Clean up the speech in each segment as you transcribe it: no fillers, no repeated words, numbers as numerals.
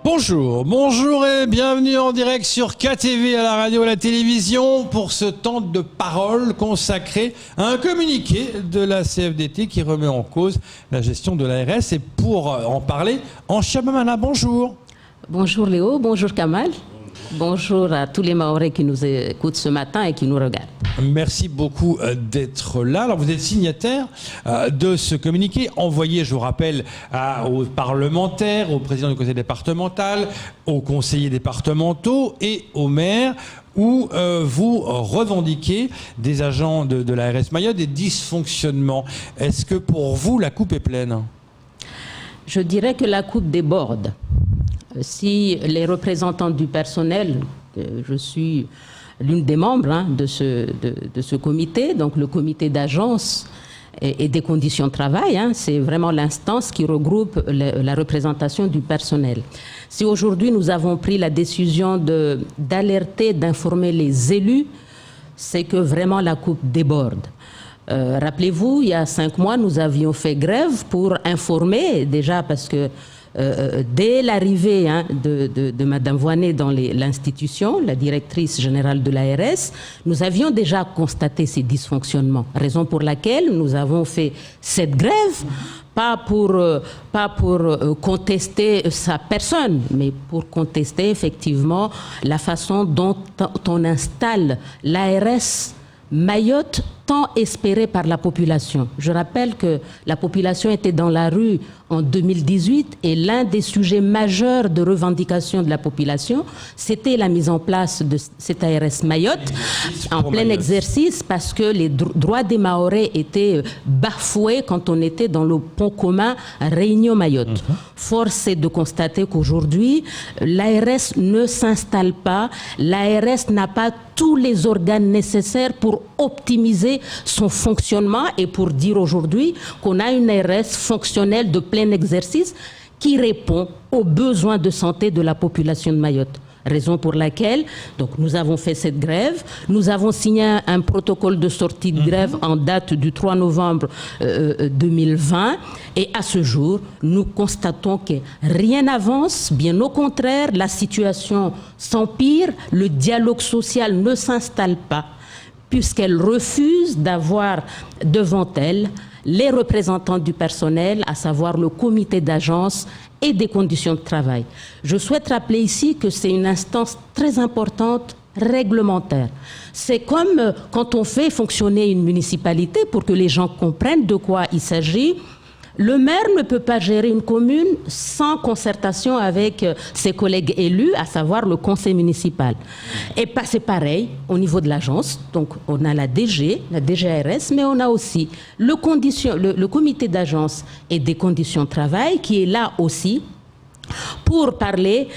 Bonjour et bienvenue en direct sur KTV à la radio et à la télévision pour ce temps de parole consacré à un communiqué de la CFDT qui remet en cause la gestion de l'ARS. Et pour en parler, Ansha Mamana, bonjour. Bonjour Léo, bonjour Kamal. Bonjour à tous les Mahorais qui nous écoutent ce matin et qui nous regardent. Merci beaucoup d'être là. Alors vous êtes signataire de ce communiqué envoyé, je vous rappelle, aux parlementaires, au président du conseil départemental, aux conseillers départementaux et aux maires, où vous revendiquez des agents de l'ARS Mayotte des dysfonctionnements. Est-ce que pour vous la coupe est pleine ? Je dirais que la coupe déborde. Si les représentants du personnel, je suis l'une des membres de ce comité, donc le comité d'agence et des conditions de travail, c'est vraiment l'instance qui regroupe la représentation du personnel. Si aujourd'hui nous avons pris la décision d'alerter, d'informer les élus, c'est que vraiment la coupe déborde. Rappelez-vous, il y a 5 mois, nous avions fait grève pour informer, déjà parce que dès l'arrivée de Madame Voynet dans l'institution, la directrice générale de l'ARS, nous avions déjà constaté ces dysfonctionnements, raison pour laquelle nous avons fait cette grève, pas pour contester sa personne, mais pour contester effectivement la façon dont on installe l'ARS Mayotte, tant espérée par la population. Je rappelle que la population était dans la rue en 2018 et l'un des sujets majeurs de revendication de la population, c'était la mise en place de cette ARS Mayotte en plein exercice parce que les droits des Mahorais étaient bafoués quand on était dans le pont commun Réunion Mayotte. Force est de constater qu'aujourd'hui, l'ARS ne s'installe pas, l'ARS n'a pas tous les organes nécessaires pour optimiser son fonctionnement et pour dire aujourd'hui qu'on a une ARS fonctionnelle de plein exercice qui répond aux besoins de santé de la population de Mayotte. Raison pour laquelle donc, nous avons fait cette grève. Nous avons signé un protocole de sortie de grève en date du 3 novembre 2020. Et à ce jour, nous constatons que rien n'avance. Bien au contraire, la situation s'empire. Le dialogue social ne s'installe pas puisqu'elle refuse d'avoir devant elle les représentants du personnel, à savoir le comité d'agence et des conditions de travail. Je souhaite rappeler ici que c'est une instance très importante réglementaire. C'est comme quand on fait fonctionner une municipalité pour que les gens comprennent de quoi il s'agit. Le maire ne peut pas gérer une commune sans concertation avec ses collègues élus, à savoir le conseil municipal. Et c'est pareil au niveau de l'agence. Donc, on a la DGARS, mais on a aussi le comité d'agence et des conditions de travail qui est là aussi pour parler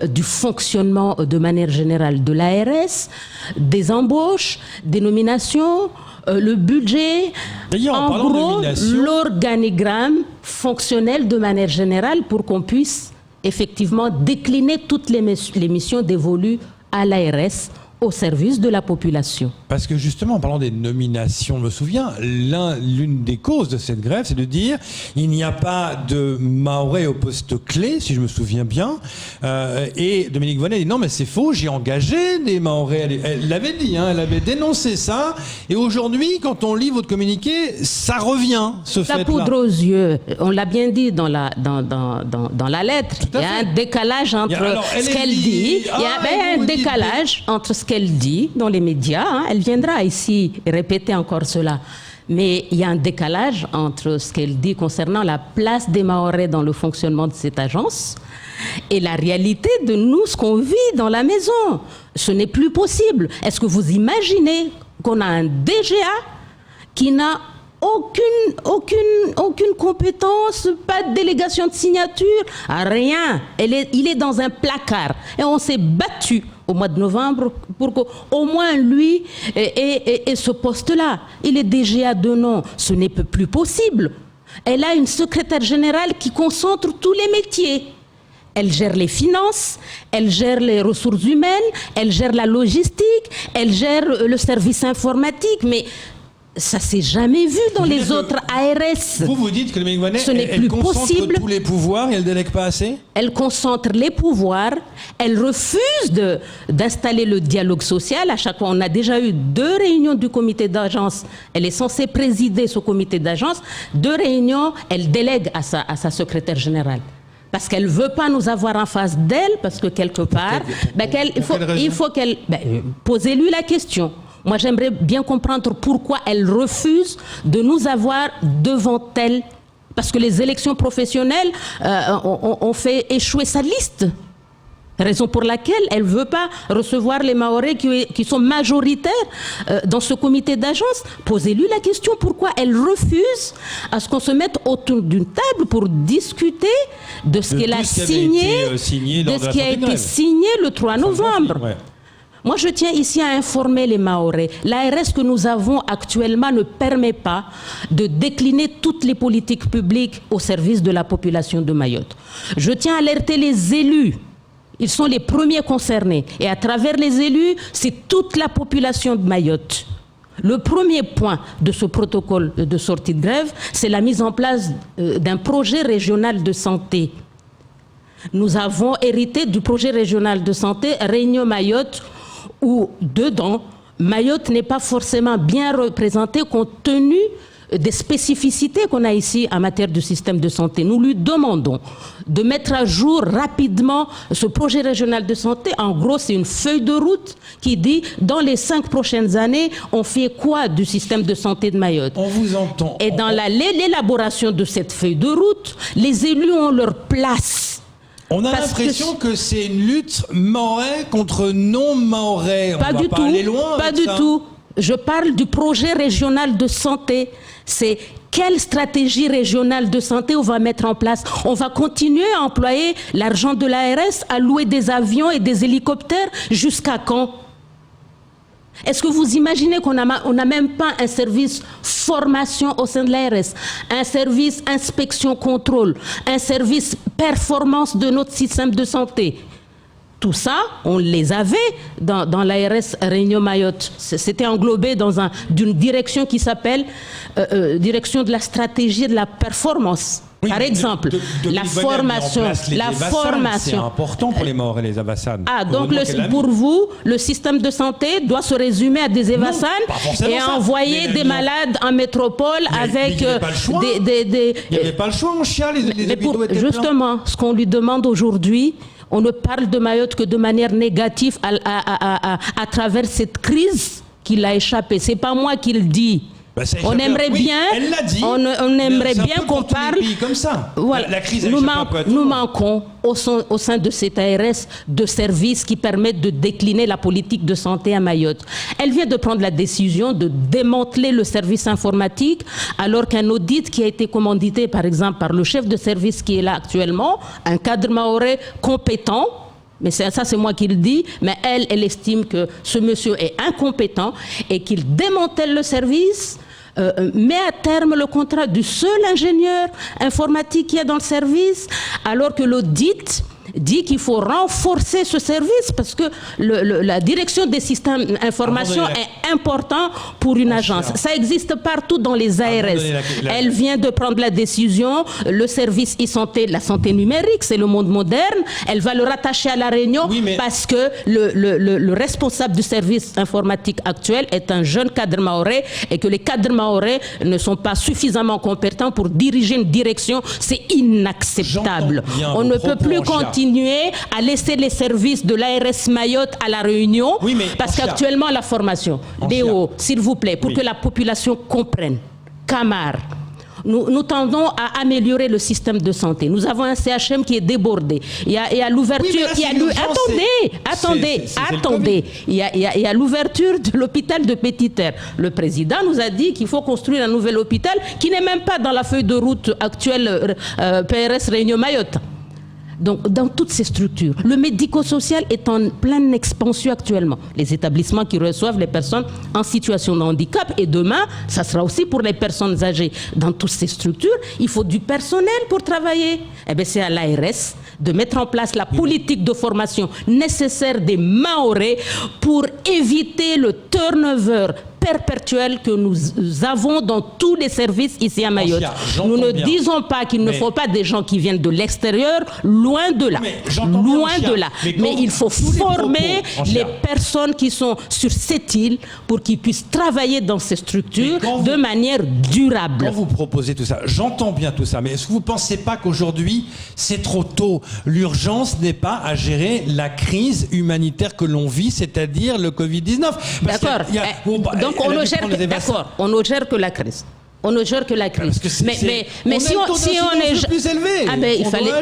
du fonctionnement de manière générale de l'ARS, des embauches, des nominations, le budget, en gros, l'organigramme fonctionnel de manière générale pour qu'on puisse effectivement décliner toutes les missions dévolues à l'ARS au service de la population. Parce que justement, en parlant des nominations, je me souviens, l'une des causes de cette grève, c'est de dire il n'y a pas de Mahorais au poste clé, si je me souviens bien. Et Dominique Voynet dit non, mais c'est faux, j'ai engagé des Mahorais. Elle l'avait dit, elle avait dénoncé ça. Et aujourd'hui, quand on lit votre communiqué, ça revient, ce fait-là. La poudre aux yeux, on l'a bien dit dans la lettre. Il y a un décalage entre ce qu'elle dit. Il y a un décalage entre ce qu'elle dit dans les médias. Elle viendra ici répéter encore cela. Mais il y a un décalage entre ce qu'elle dit concernant la place des Mahorais dans le fonctionnement de cette agence et la réalité de nous, ce qu'on vit dans la maison. Ce n'est plus possible. Est-ce que vous imaginez qu'on a un DGA qui n'a aucune compétence, pas de délégation de signature, rien. Il est dans un placard. Et on s'est battu au mois de novembre pour qu'au moins lui ait ce poste-là. Il est DGA de nom. Ce n'est plus possible. Elle a une secrétaire générale qui concentre tous les métiers. Elle gère les finances, elle gère les ressources humaines, elle gère la logistique, elle gère le service informatique, mais Ça s'est jamais vu dans les autres ARS. Vous dites que Dominique Voynet, Ce n'est plus concentre possible. tous les pouvoirs et elle ne délègue pas assez? Elle concentre les pouvoirs, elle refuse d'installer le dialogue social. À chaque fois, on a déjà eu 2 réunions du comité d'agence. Elle est censée présider ce comité d'agence. 2 réunions, elle délègue à sa secrétaire générale. Parce qu'elle ne veut pas nous avoir en face d'elle, parce que quelque part, il faut qu'elle... posez-lui la question. Moi, j'aimerais bien comprendre pourquoi elle refuse de nous avoir devant elle. Parce que les élections professionnelles ont fait échouer sa liste. Raison pour laquelle elle ne veut pas recevoir les Mahorais qui sont majoritaires dans ce comité d'agence. Posez-lui la question pourquoi elle refuse à ce qu'on se mette autour d'une table pour discuter de ce qu'elle a signé, de ce qui a été signé le 3 novembre. Moi, je tiens ici à informer les Mahorais. L'ARS que nous avons actuellement ne permet pas de décliner toutes les politiques publiques au service de la population de Mayotte. Je tiens à alerter les élus. Ils sont les premiers concernés. Et à travers les élus, c'est toute la population de Mayotte. Le premier point de ce protocole de sortie de grève, c'est la mise en place d'un projet régional de santé. Nous avons hérité du projet régional de santé Réunion Mayotte, où dedans, Mayotte n'est pas forcément bien représentée compte tenu des spécificités qu'on a ici en matière de système de santé. Nous lui demandons de mettre à jour rapidement ce projet régional de santé. En gros, c'est une feuille de route qui dit dans les 5 prochaines années, on fait quoi du système de santé de Mayotte? On vous entend. Et dans l'élaboration de cette feuille de route, les élus ont leur place. On a l'impression que c'est une lutte mahorais contre non-mahorais. Pas du tout. Aller loin pas du tout. Je parle du projet régional de santé. C'est quelle stratégie régionale de santé on va mettre en place? On va continuer à employer l'argent de l'ARS, à louer des avions et des hélicoptères jusqu'à quand? Est-ce que vous imaginez qu'on n'a même pas un service formation au sein de l'ARS, un service inspection-contrôle, un service performance de notre système de santé? Tout ça, on les avait dans l'ARS Réunion Mayotte. C'était englobé dans d'une direction qui s'appelle Direction de la stratégie et de la performance. Oui, par exemple, la formation. C'est important pour les Mahorais, les Avassan. Ah, donc pour vous, le système de santé doit se résumer à des Avassan et envoyer des malades en métropole avec des... Il n'y avait pas le choix, on chia, les hôpitaux étaient justement, ce qu'on lui demande aujourd'hui, on ne parle de Mayotte que de manière négative à travers cette crise qu'il a échappé. C'est pas moi qui le dis. On aimerait bien, on aimerait bien qu'on parle. Comme ça. Voilà. La crise nous manquons au sein de cette ARS de services qui permettent de décliner la politique de santé à Mayotte. Elle vient de prendre la décision de démanteler le service informatique, alors qu'un audit qui a été commandité, par exemple, par le chef de service qui est là actuellement, un cadre mahorais compétent. Mais ça, c'est moi qui le dis, mais elle estime que ce monsieur est incompétent et qu'il démantèle le service, met à terme le contrat du seul ingénieur informatique qui est dans le service, alors que l'audit dit qu'il faut renforcer ce service parce que la direction des systèmes d'information est important pour une agence. Ça existe partout dans les ARS. Elle vient de prendre la décision, le service e-santé, la santé numérique, c'est le monde moderne, elle va le rattacher à la Réunion parce que le responsable du service informatique actuel est un jeune cadre mahorais et que les cadres mahorais ne sont pas suffisamment compétents pour diriger une direction. C'est inacceptable. On ne peut plus continuer à laisser les services de l'ARS Mayotte à la Réunion, parce qu'actuellement la formation, Déo, s'il vous plaît, pour que la population comprenne, Camar, nous tendons à améliorer le système de santé. Nous avons un CHM qui est débordé. Il y a l'ouverture. Attendez. Il y a l'ouverture de l'hôpital de Petite-Terre. Le président nous a dit qu'il faut construire un nouvel hôpital qui n'est même pas dans la feuille de route actuelle PRS Réunion Mayotte. Donc, dans toutes ces structures, le médico-social est en pleine expansion actuellement. Les établissements qui reçoivent les personnes en situation de handicap, et demain, ça sera aussi pour les personnes âgées. Dans toutes ces structures, il faut du personnel pour travailler. Eh bien, c'est à l'ARS de mettre en place la politique de formation nécessaire des Mahorais pour éviter le turnover perpétuelle que nous avons dans tous les services ici à Mayotte. Nous ne disons pas qu'il ne faut pas des gens qui viennent de l'extérieur, loin de là. Loin de là. Mais il faut former les personnes qui sont sur cette île pour qu'ils puissent travailler dans ces structures de manière durable. Quand vous proposez tout ça, j'entends bien tout ça, mais est-ce que vous ne pensez pas qu'aujourd'hui, c'est trop tôt? L'urgence n'est pas à gérer la crise humanitaire que l'on vit, c'est-à-dire le Covid-19. D'accord. Donc on ne gère que la crise. On ne gère que la crise. Mais si on est plus élevé,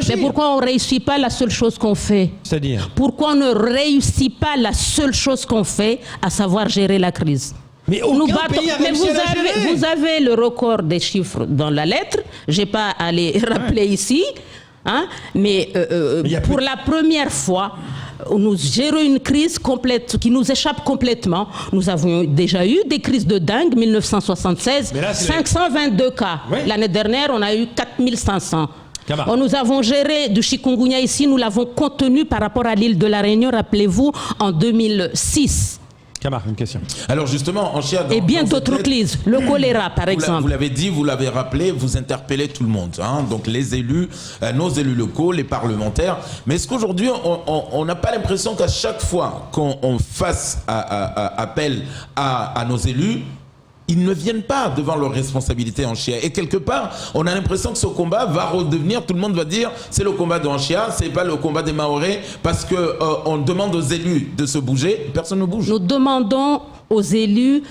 mais pourquoi on ne réussit pas la seule chose qu'on fait? C'est-à-dire? Pourquoi on ne réussit pas la seule chose qu'on fait, à savoir gérer la crise? Mais vous avez le record des chiffres dans la lettre. Je n'ai pas à les rappeler ici. Hein? Mais pour la première fois, nous gérons une crise complète qui nous échappe complètement. Nous avons déjà eu des crises de dingue, 1976, 522 cas. Oui. L'année dernière, on a eu 4500. Nous avons géré du chikungunya ici, nous l'avons contenu par rapport à l'île de la Réunion, rappelez-vous, en 2006. Camar, une question. Alors justement, en Chia, et bien d'autres crises, le choléra par exemple. Vous l'avez dit, vous l'avez rappelé, vous interpellez tout le monde, hein, donc les élus, nos élus locaux, les parlementaires. Mais est-ce qu'aujourd'hui, on n'a pas l'impression qu'à chaque fois qu'on fasse appel à nos élus, ils ne viennent pas devant leurs responsabilités en Chia. Et quelque part, on a l'impression que ce combat va redevenir, tout le monde va dire, c'est le combat de Chia, c'est pas le combat des Mahorais, parce que on demande aux élus de se bouger, personne ne bouge. Nous demandons aux élus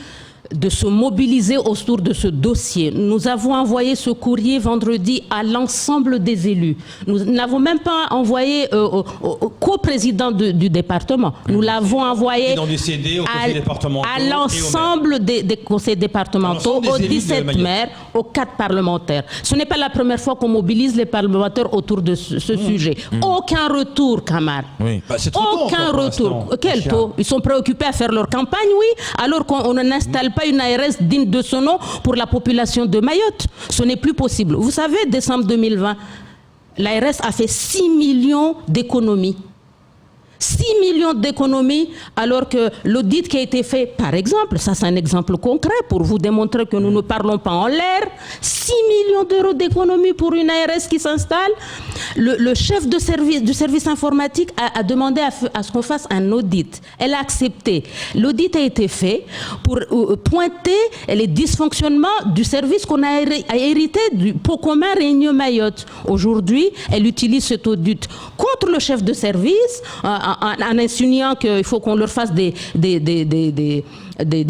de se mobiliser autour de ce dossier. Nous avons envoyé ce courrier vendredi à l'ensemble des élus. Nous n'avons même pas envoyé au co-président du département. Nous l'avons envoyé à l'ensemble des conseils départementaux, aux 17 maires, aux 4 parlementaires. Ce n'est pas la première fois qu'on mobilise les parlementaires autour de ce sujet. Aucun retour, camarades. Oui. Aucun retour. Quel taux? Ils sont préoccupés à faire leur campagne, oui, alors qu'on n'installe pas une ARS digne de ce nom pour la population de Mayotte. Ce n'est plus possible. Vous savez, décembre 2020, l'ARS a fait 6 millions d'économies. 6 millions d'économies, alors que l'audit qui a été fait, par exemple, ça c'est un exemple concret pour vous démontrer que nous ne parlons pas en l'air, 6 millions d'euros d'économies pour une ARS qui s'installe. Le chef de service, du service informatique a demandé à ce qu'on fasse un audit. Elle a accepté. L'audit a été fait pour pointer les dysfonctionnements du service qu'on a hérité du pot commun Réunion Mayotte. Aujourd'hui, elle utilise cet audit contre le chef de service, en insinuant qu'il faut qu'on leur fasse des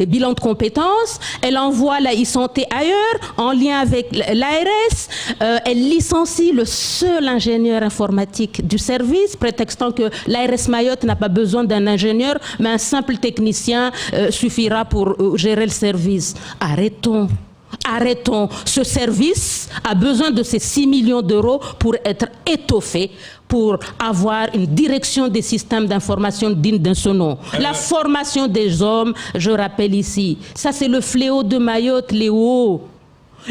bilans de compétences. Elle envoie la e-santé ailleurs, en lien avec l'ARS. Elle licencie le seul ingénieur informatique du service, prétextant que l'ARS Mayotte n'a pas besoin d'un ingénieur, mais un simple technicien suffira pour gérer le service. Arrêtons. Ce service a besoin de ces 6 millions d'euros pour être étoffé, pour avoir une direction des systèmes d'information digne de ce nom. La formation des hommes, je rappelle ici, ça c'est le fléau de Mayotte, Léo.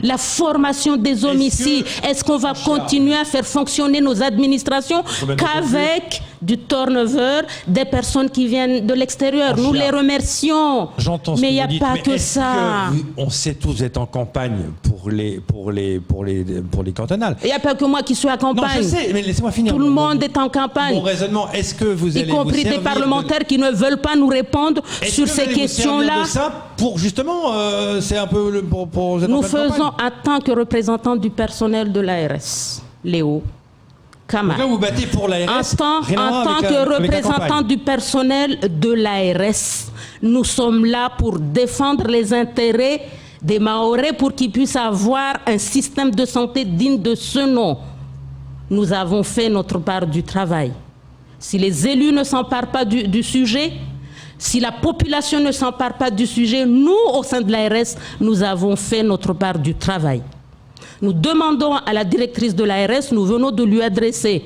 La formation des hommes ici, est-ce qu'on va continuer à faire fonctionner nos administrations qu'avec du turnover des personnes qui viennent de l'extérieur? Nous les remercions. J'entends ce mais il n'y a dites, pas mais que ça. On sait tous, vous êtes en campagne pour les cantonales. Il n'y a pas que moi qui suis en campagne. Non, je sais, mais laissez-moi finir. Tout le monde est en campagne. Mon raisonnement, est-ce que vous allez y compris des parlementaires qui ne veulent pas nous répondre sur ces questions-là. De ça pour justement, c'est un peu pour nous faisons en tant que représentants du personnel de l'ARS, Léo. Kamar. Donc là, vous battez pour l'ARS. En tant que représentant du personnel de l'ARS, nous sommes là pour défendre les intérêts des Mahorais pour qu'ils puissent avoir un système de santé digne de ce nom. Nous avons fait notre part du travail. Si les élus ne s'emparent pas du sujet, si la population ne s'empare pas du sujet, nous, au sein de l'ARS, nous avons fait notre part du travail. Nous demandons à la directrice de l'ARS, nous venons de lui adresser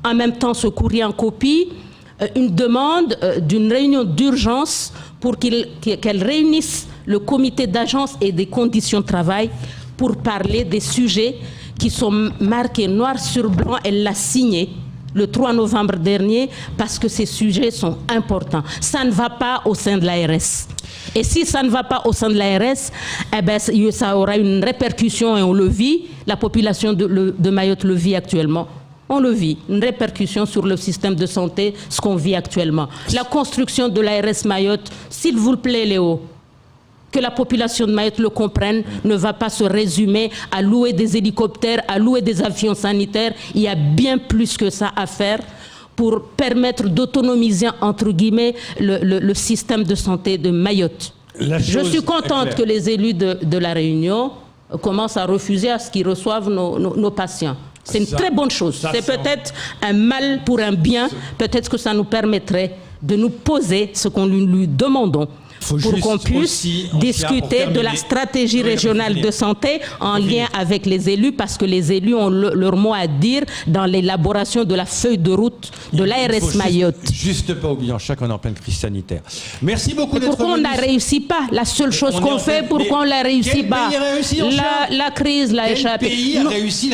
en même temps ce courrier en copie, une demande d'une réunion d'urgence pour qu'elle réunisse le comité d'agence et des conditions de travail pour parler des sujets qui sont marqués noir sur blanc. Elle l'a signé le 3 novembre dernier, parce que ces sujets sont importants. Ça ne va pas au sein de l'ARS. Et si ça ne va pas au sein de l'ARS, eh ben, ça aura une répercussion, et on le vit. La population de Mayotte le vit actuellement. On le vit, une répercussion sur le système de santé, ce qu'on vit actuellement. La construction de l'ARS Mayotte, s'il vous plaît Léo, que la population de Mayotte le comprenne, ne va pas se résumer à louer des hélicoptères, à louer des avions sanitaires. Il y a bien plus que ça à faire pour permettre d'autonomiser, entre guillemets, le système de santé de Mayotte. Je suis contente que les élus de La Réunion commencent à refuser à ce qu'ils reçoivent nos patients. C'est une très bonne chose. C'est peut-être un mal pour un bien. Peut-être que ça nous permettrait de nous poser ce qu'on lui demandons, pour qu'on puisse discuter de la stratégie régionale de santé en lien avec les élus, parce que les élus ont leur mot à dire dans l'élaboration de la feuille de route de l'ARS Mayotte. Juste pas oublier, chacun en pleine crise sanitaire. Merci beaucoup d'être venu. Pourquoi on n'a réussi pas? La seule chose qu'on fait, pourquoi on ne la réussit pas? La crise l'a échappé.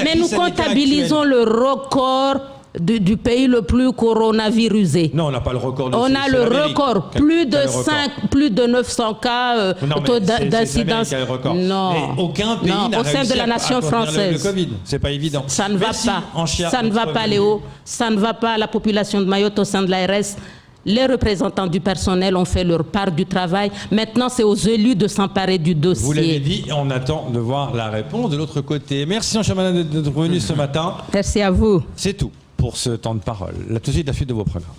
Mais nous comptabilisons le record du pays le plus coronavirusé. Non, on n'a pas le record. On a le record, plus de 900 cas d'incidence. Non, aucun pays n'a au sein réussi de la nation française. Le Covid, c'est pas évident. Ça ne va pas. Ça ne va pas, Léo. Ça ne va pas. La population de Mayotte au sein de l'ARS. Les représentants du personnel ont fait leur part du travail. Maintenant, c'est aux élus de s'emparer du dossier. Vous l'avez dit, on attend de voir la réponse de l'autre côté. Merci, Madame, d'être venu ce matin. Merci à vous. C'est tout pour ce temps de parole. Là, tout de suite, la suite de vos programmes.